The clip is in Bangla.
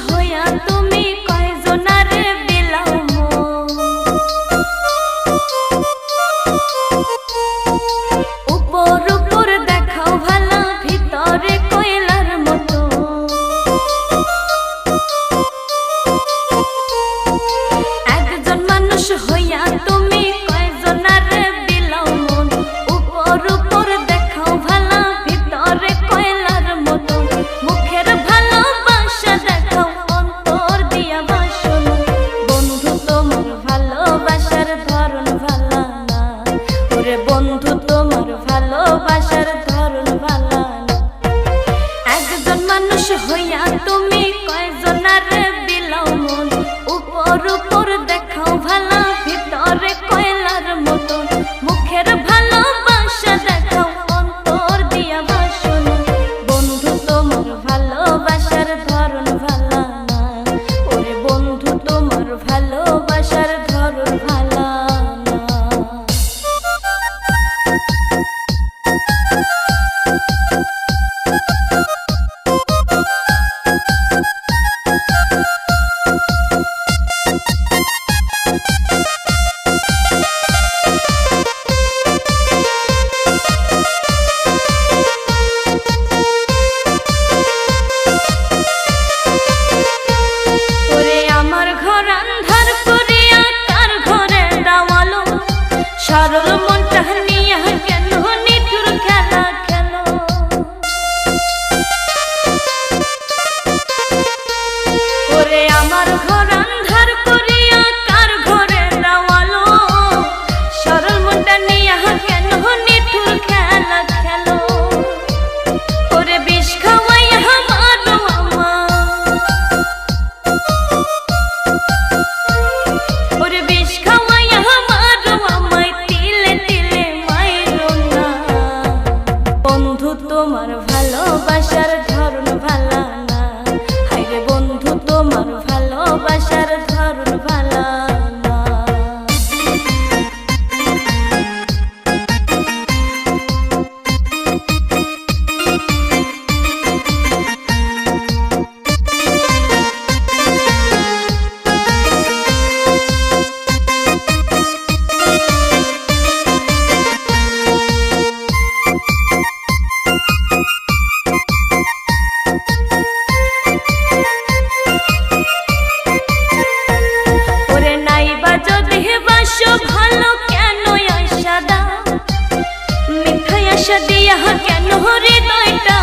হইয়া তুমি কয়জনারে বিলাও মন। উপর উপর দেখাও ভালা, ভিতরে কয়লার মতো। একজন মানুষ হইয়া তুমি কয়জনারে বিলাও মন। উপর উপর দেখাও ভালা, ভিতরে কয়লার মতো। মুখের ভালোবাসা দেখাও, অন্তর দিয়া বাসন। বন্ধু তোমার ভালোবাসার ধরন ভালা না, ওরে বন্ধু তোমার ভালোবাসার ধরন ভালা না। একজন মানুষ হইয়া তুমি কয়জনারে বিলাও মন। উপর উপর দেখাও ভালা, ভিতরে কয়লার মতো। মুখের ভালোবাসা দেখাও, অন্তর দিয়া বাসন। বন্ধু তোমার ভালোবাসার ধরন ভালা না, ওরে বন্ধু তোমার ভালোবাসার ধরন ভালা না। ওরে আমার ঘর আন্ধার করিয়া কার ঘরে দাওয়ালো। সরল মনটা নিয়া কেন নিঠুর খেলা খেলো। ওরে আমার ঘর আন্ধার করিয়া কার ঘরে দাওয়ালো। সরল মনটা নিয়া কেন নিঠুর খেলা খেলো। ওরে বিষ খাওয়াইয়া মারো আমার, ওরে বিষ খাওয়াইয়া মারো আমায়, তিলে তিলে মাইরো না। বন্ধু তোমার ভালোবাসার ধরন ভালা না, হায়রে বন্ধু তোমার ভালোবাসার ধরন ভালা না। ওরে নাইবা যদি বাসো ভালো, কেন আশা দাও। মিথ্যা আশা দিয়া কেন হৃদয়টা